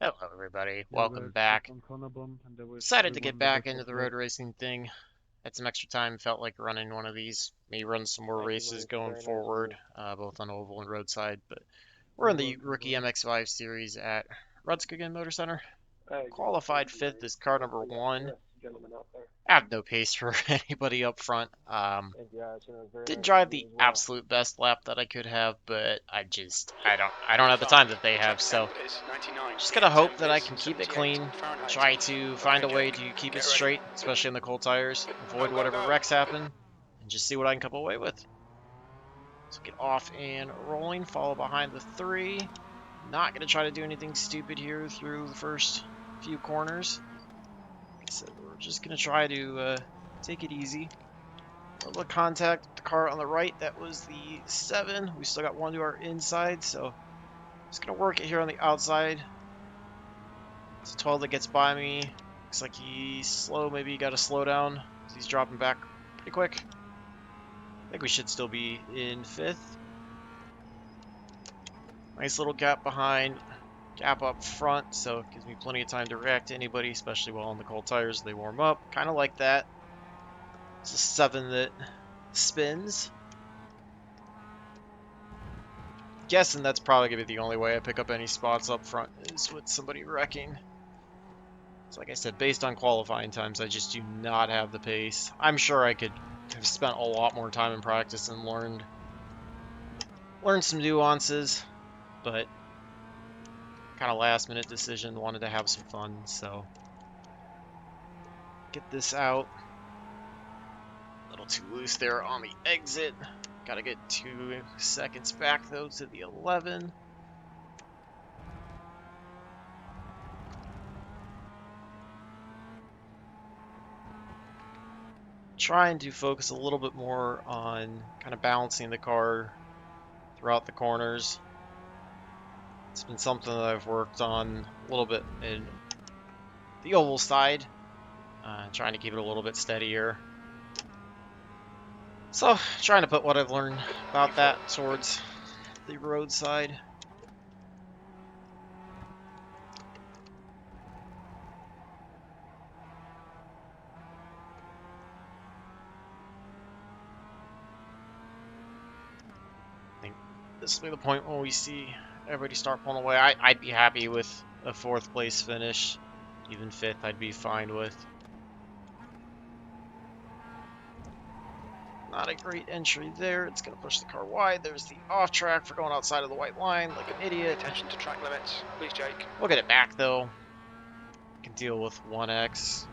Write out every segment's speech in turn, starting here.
Hello everybody, Yeah, welcome we're just back. in front of them, and there was Decided to get everyone in the back back into of the it. road racing thing. Had some extra time, felt like running one of these. Maybe run some more Thank you, races Luis. going Very nice, forward, Luis. both on oval and roadside. But we're in You're the welcome, rookie bro. MX-5 series at Rudskogen Motorsenter. Good luck. Thank Qualified you, fifth Luis. is car Don't number forget the one. rest of the gentlemen out there. I have no pace for anybody up front. Thank you, Addison. It was very Did nice to drive meet the you as well. absolute best lap that I could have, but I don't have the time that they have. So just gotta hope that I can keep it clean. Try to find a way to keep it straight, especially in the cold tires. Avoid whatever wrecks happen, and just see what I can come away with. So get off and rolling. Follow behind the three. Not gonna try to do anything stupid here through the first few corners. Like I said, we're just gonna try to take it easy. A little contact with the car on the right. That was the 7. We still got one to our inside, so just gonna work it here on the outside. It's a 12 that gets by me. Looks like he's slow. Maybe he got to slow down. He's dropping back pretty quick. I think we should still be in 5th. Nice little gap behind, gap up front, so it gives me plenty of time to react to anybody, especially while on the cold tires as they warm up. Kind of like that. It's a 7 that spins. Guessing that's probably going to be the only way I pick up any spots up front is with somebody wrecking. So like I said, based on qualifying times, I just do not have the pace. I'm sure I could have spent a lot more time in practice and learned some nuances, but kind of last minute decision, wanted to have some fun, so get this out. A little too loose there on the exit. Gotta get 2 seconds back though to the 11. Trying to focus a little bit more on kind of balancing the car throughout the corners. It's been something that I've worked on a little bit in the oval side, trying to keep it a little bit steadier. So, trying to put what I've learned about that towards the road side. I think this will be the point when we see everybody start pulling away. I'd be happy with a 4th place finish. Even 5th I'd be fine with. Not a great entry there. It's going to push the car wide. There's the off track for going outside of the white line like an idiot. Attention to track limits, please, Jake. We'll get it back though. Can deal with 1x.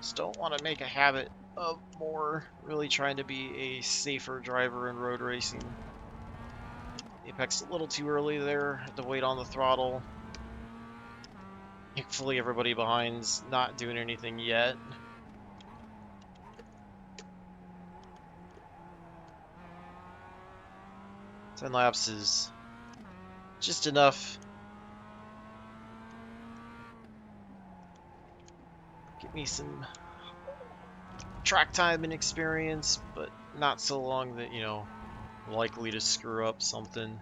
Just don't want to make a habit of more. Really trying to be a safer driver in road racing. Apex a little too early there. Had to wait on the throttle. Thankfully everybody behind's not doing anything yet. Ten laps is just enough. Get me some track time and experience, but not so long that, you know, I'm likely to screw up something.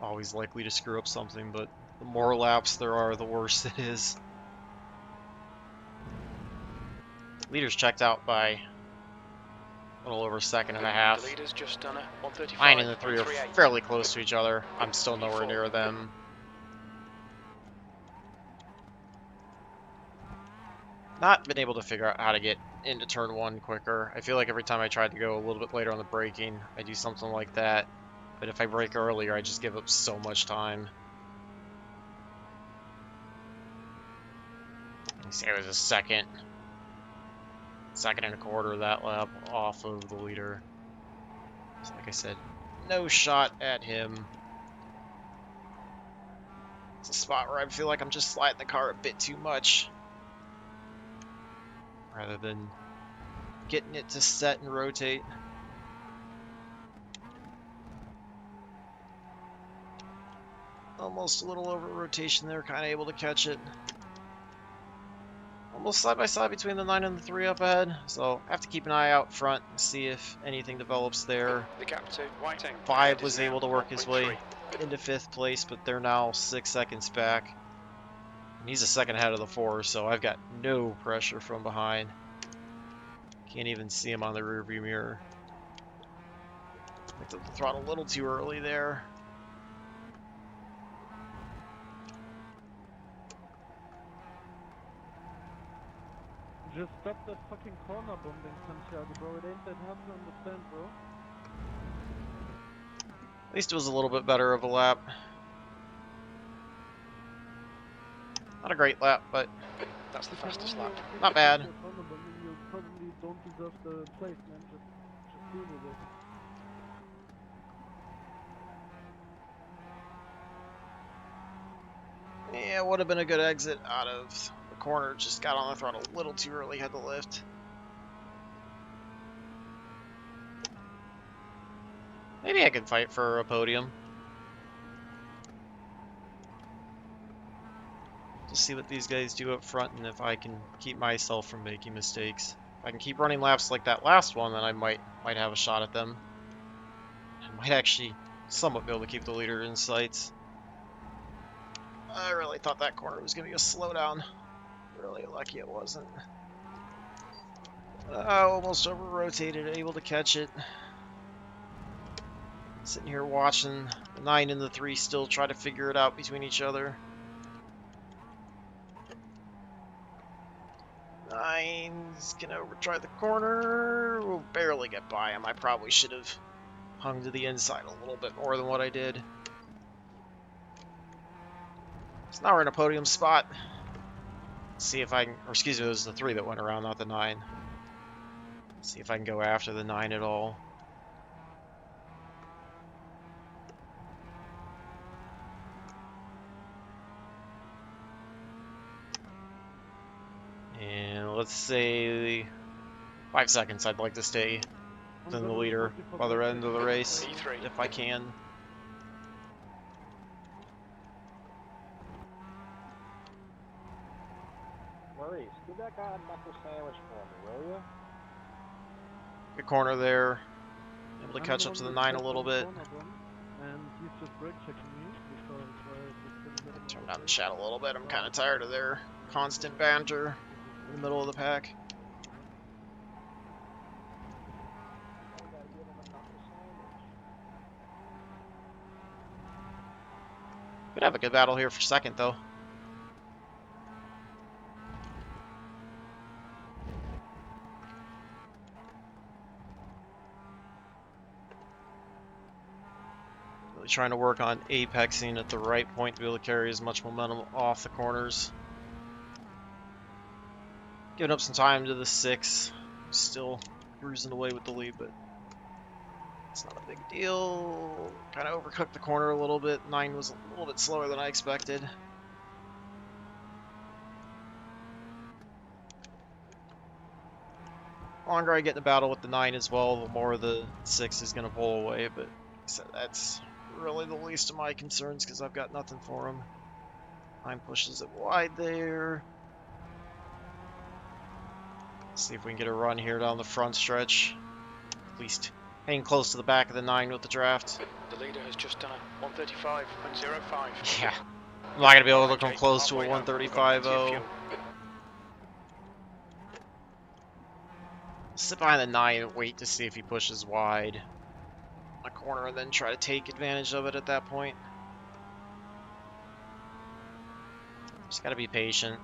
Always likely to screw up something, but the more laps there are, the worse it is. Leaders checked out by a little over a second and a half. The leader's just done a 135. 9 and the 3 are fairly close to each other. I'm still nowhere near them. Not been able to figure out how to get into turn 1 quicker. I feel like every time I tried to go a little bit later on the braking, I do something like that. But if I brake earlier, I just give up so much time. I say it was a second and a quarter that lap off of the leader. So like I said, no shot at him. It's a spot where I feel like I'm just sliding the car a bit too much, rather than getting it to set and rotate. Almost a little over rotation there, kind of able to catch it. Almost side by side between the 9 and the 3 up ahead, so I have to keep an eye out front and see if anything develops there. The gap to Whiting. 5 was able to work his way into 5th place, but they're now 6 seconds back. And he's a second ahead of the 4, so I've got no pressure from behind. Can't even see him on the rearview mirror. Picked up the throttle a little too early there. Just stop that fucking corner bombing, Santiago, bro. It ain't that hard to understand, bro. At least it was a little bit better of a lap. Not a great lap, but That's the fastest lap. not bad. Corner bombing, you probably don't deserve the place, man. Just deal with it. Yeah, it would have been a good exit out of the corner. Just got on the throttle a little too early, had the lift. Maybe I could fight for a podium. Just see what these guys do up front and if I can keep myself from making mistakes. If I can keep running laps like that last one, then I might have a shot at them. I might actually somewhat be able to keep the leader in sights. I really thought that corner was going to be a slowdown. Really lucky it wasn't. Almost over-rotated, able to catch it. Sitting here watching the 9 and the 3 still try to figure it out between each other. 9's gonna try the corner. We'll barely get by him. I probably should have hung to the inside a little bit more than what I did. So now we're in a podium spot. See if I can, or excuse me, it was the 3 that went around, not the 9. See if I can go after the 9 at all. And let's say 5 seconds. I'd like to stay within the leader by the end of the race, E3. if I can. Maurice, give that guy a knuckle sandwich for me, will you? Good corner there. Able to I'm catch the up to one the with 9 a the little corner bit. bomb, and he's just brake checking me because I just didn't let him Turn on down the the chat a little bit. I'm kind of tired of their constant banter in the middle of the pack. I gotta give him a knuckle sandwich. Could have a good battle here for second, though. Really trying to work on apexing at the right point to be able to carry as much momentum off the corners. Giving up some time to the 6. Still cruising away with the lead, but it's not a big deal. Kind of overcooked the corner a little bit. 9 was a little bit slower than I expected. The longer I get in the battle with the 9 as well, the more the 6 is going to pull away, but like I said, that's really the least of my concerns because I've got nothing for him. 9 pushes it wide there. See if we can get a run here down the front stretch. At least hang close to the back of the 9 with the draft. The leader has just done a 135.05. Yeah. I'm not going to be able to Alright, come Jake, close to a halfway home. We've got plenty of 135.0. fuel. Sit behind the 9 and wait to see if he pushes wide a corner and then try to take advantage of it at that point. Just got to be patient.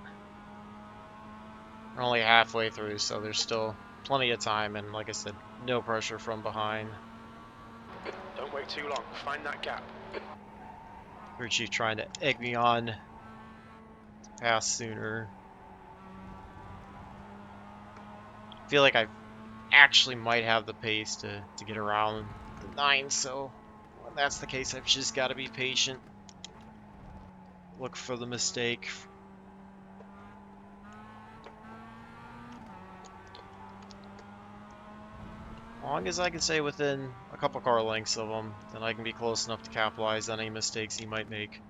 We're only halfway through, so there's still plenty of time, and like I said, no pressure from behind. Don't wait too long. Find that gap. CrewChief trying to egg me on to pass sooner. I feel like I actually might have the pace to get around the 9, so when that's the case, I've just got to be patient. Look for the mistake. As long as I can stay within a couple car lengths of him, then I can be close enough to capitalize on any mistakes he might make.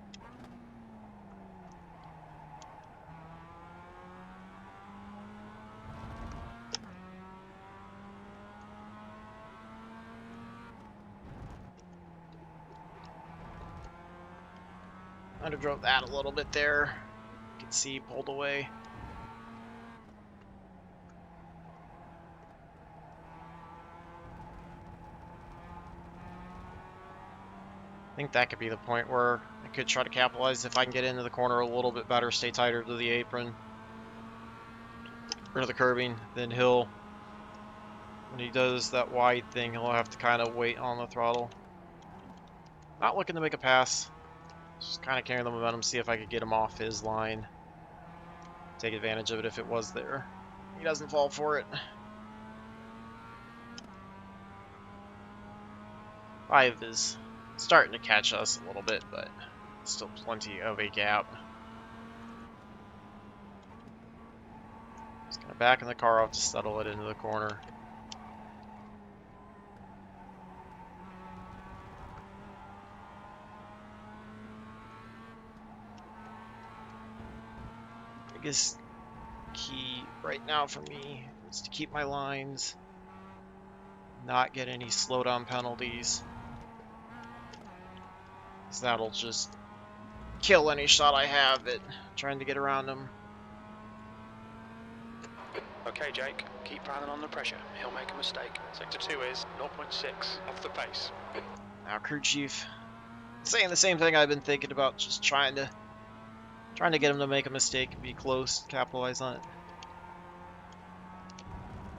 Underdrove that a little bit there. You can see pulled away. I think that could be the point where I could try to capitalize if I can get into the corner a little bit better, stay tighter to the apron, or to the curbing. Then he'll, when he does that wide thing, he'll have to kind of wait on the throttle. Not looking to make a pass, just kind of carrying the momentum, see if I could get him off his line. Take advantage of it if it was there. He doesn't fall for it. 5 is starting to catch us a little bit, but still plenty of a gap. Just kind of backing the car off to settle it into the corner. Biggest key right now for me is to keep my lines, not get any slowdown penalties. So that'll just kill any shot I have at trying to get around him. Okay, Jake, keep piling on the pressure. He'll make a mistake. Sector 2 is 0.6 off the pace. Now, CrewChief, saying the same thing I've been thinking about, just trying to get him to make a mistake and be close, capitalize on it.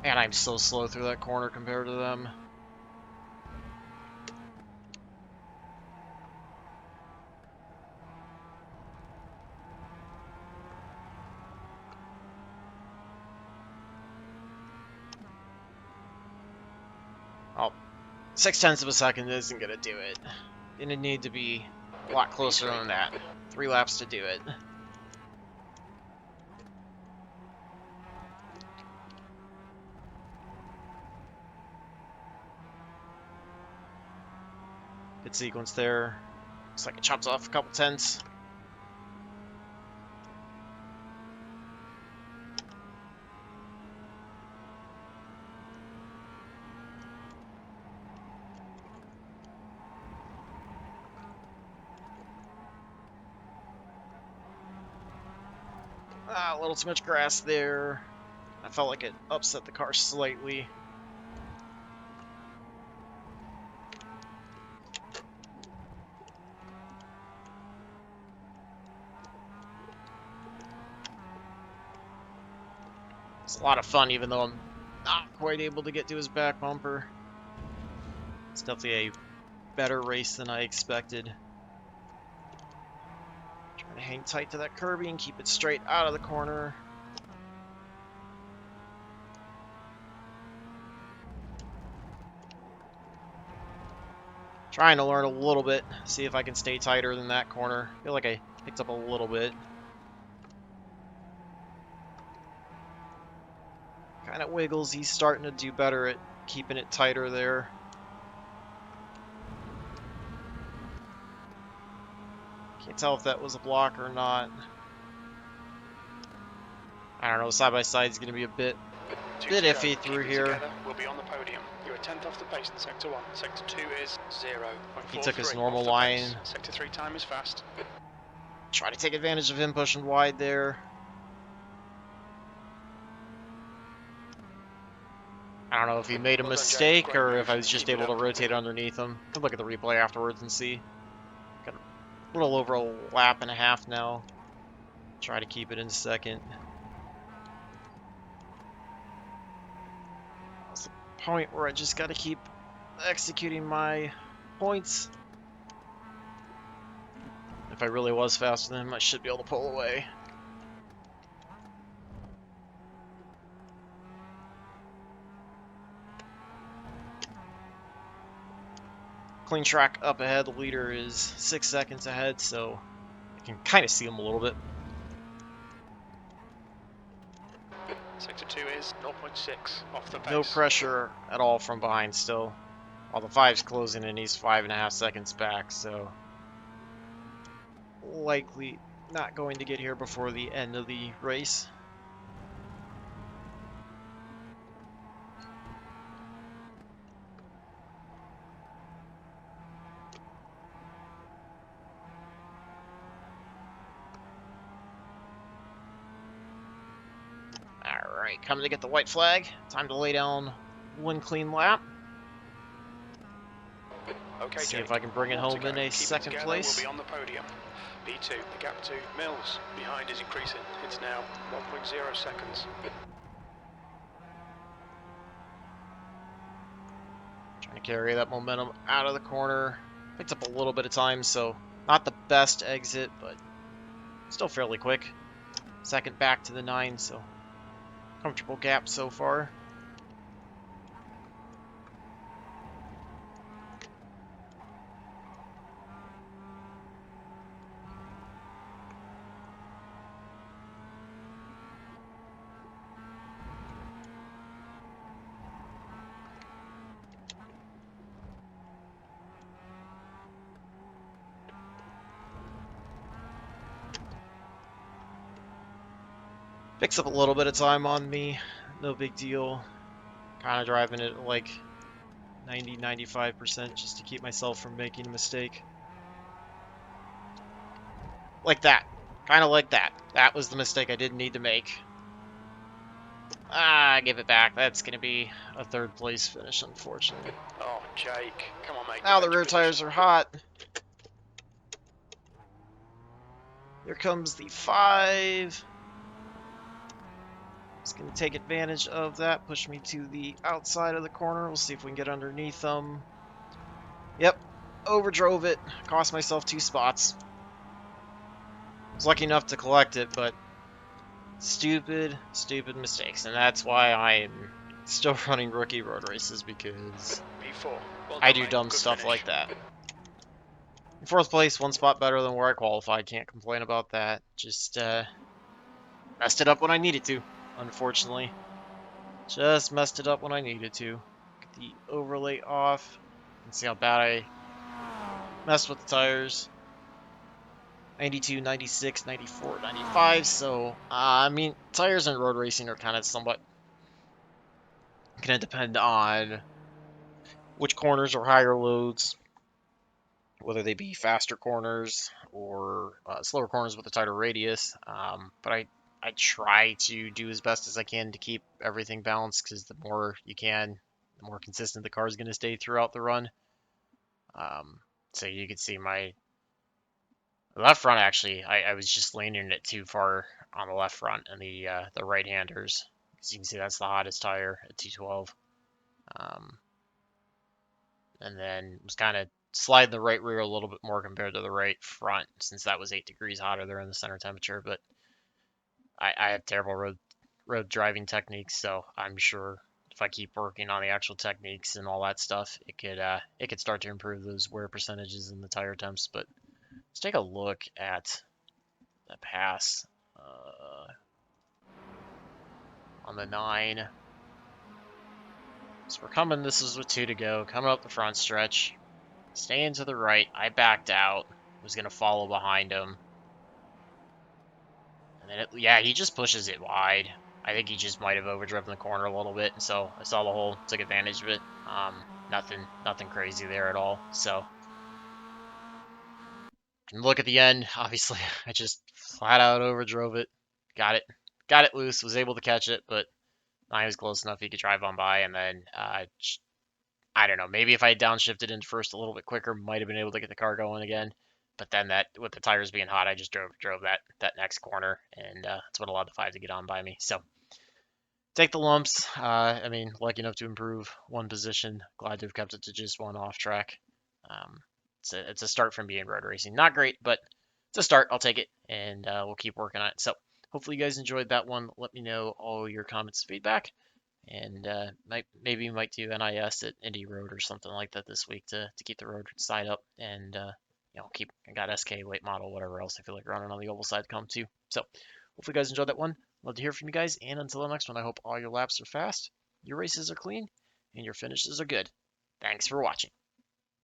And I'm so slow through that corner compared to them. Oh, 0.6 of a second isn't gonna do it. Gonna need to be a lot closer than that. 3 laps to do it. Good sequence there. Looks like it chops off a couple tenths. A little too much grass there. I felt like it upset the car slightly. It's a lot of fun, even though I'm not quite able to get to his back bumper. It's definitely a better race than I expected. Trying to hang tight to that curbing, keep it straight out of the corner. Trying to learn a little bit, see if I can stay tighter than that corner. Feel like I picked up a little bit. Kind of wiggles. He's starting to do better at keeping it tighter there. Can't tell if that was a block or not. I don't know, side-by-side is going to be a bit iffy through here. We'll be on the podium. You're a tenth off the pace in Sector 1. Sector 2 is 0.43. He took his normal line. Sector 3 time is fast. Try to take advantage of him pushing wide there. I don't know if he made a mistake or if I was just able to rotate underneath him. Could look at the replay afterwards and see. Got a little over a lap and a half now. Try to keep it in second. That's the point where I just got to keep executing my points. If I really was faster than him, I should be able to pull away. Clean track up ahead. The leader is 6 seconds ahead, so I can kind of see him a little bit. Sector 2 is 0.6 off the pace. No pressure at all from behind still. While the 5's closing and he's 5.5 seconds back, so likely not going to get here before the end of the race. Alright, coming to get the white flag. Time to lay down one clean lap. Okay, See Jake, if I can bring it more to home in go. a Keep it second together, place. We'll be on the podium. B2, the gap to Mills behind is increasing. It's now 1.0 seconds. Trying to carry that momentum out of the corner. Picked up a little bit of time, so not the best exit, but still fairly quick. Second back to the 9, so comfortable gap so far. Picks up a little bit of time on me, no big deal. Kind of driving it at like 90-95% just to keep myself from making a mistake. Like that. Kind of like that. That was the mistake I didn't need to make. Give it back. That's going to be a third place finish, unfortunately. Oh, Jake, come on, mate. Now the defend rear your position. tires are hot. Here comes the 5. It's going to take advantage of that, push me to the outside of the corner. We'll see if we can get underneath them. Yep, overdrove it. Cost myself 2 spots. Was lucky enough to collect it, but stupid mistakes. And that's why I'm still running rookie road races, because B4. Well I done, do mate. dumb Good stuff finish. like that. In 4th place, 1 spot better than where I qualified. Can't complain about that. Just messed it up when I needed to, unfortunately. Just messed it up when I needed to. Get the overlay off. And see how bad I messed with the tires. 92, 96, 94, 95. So, I mean, tires in road racing are kind of somewhat going to depend on which corners are higher loads, whether they be faster corners or slower corners with a tighter radius. But I try to do as best as I can to keep everything balanced, because the more you can, the more consistent the car is going to stay throughout the run. So you can see my left front, actually, I was just leaning it too far on the left front and the right-handers. As you can see, that's the hottest tire at 212. And then was kind of sliding the right rear a little bit more compared to the right front, since that was 8 degrees hotter there in the center temperature. But I have terrible road driving techniques, so I'm sure if I keep working on the actual techniques and all that stuff, it could start to improve those wear percentages and the tire temps. But let's take a look at the pass on the 9. So we're coming, this is with 2 to go, coming up the front stretch, staying to the right. I backed out, was going to follow behind him. And then, yeah, he just pushes it wide. I think he just might have overdriven the corner a little bit, and so I saw the hole, took advantage of it. Nothing crazy there at all. So, and look at the end. Obviously, I just flat out overdrove it. Got it loose. Was able to catch it, but I was close enough he could drive on by. And then I don't know. Maybe if I had downshifted into first a little bit quicker, might have been able to get the car going again. But then that, with the tires being hot, I just drove that next corner, and that's what allowed the 5 to get on by me. So take the lumps. I mean, lucky enough to improve 1 position. Glad to have kept it to just 1 off track. It's a start from being road racing. Not great, but it's a start. I'll take it, and we'll keep working on it. So hopefully you guys enjoyed that one. Let me know all your comments and feedback. And maybe we might do NIS at Indy Road or something like that this week to keep the road side up, and I got SK late model, whatever else I feel like running on the oval side come too. So hopefully you guys enjoyed that one. Love to hear from you guys, and until the next one, I hope all your laps are fast, your races are clean, and your finishes are good. Thanks for watching.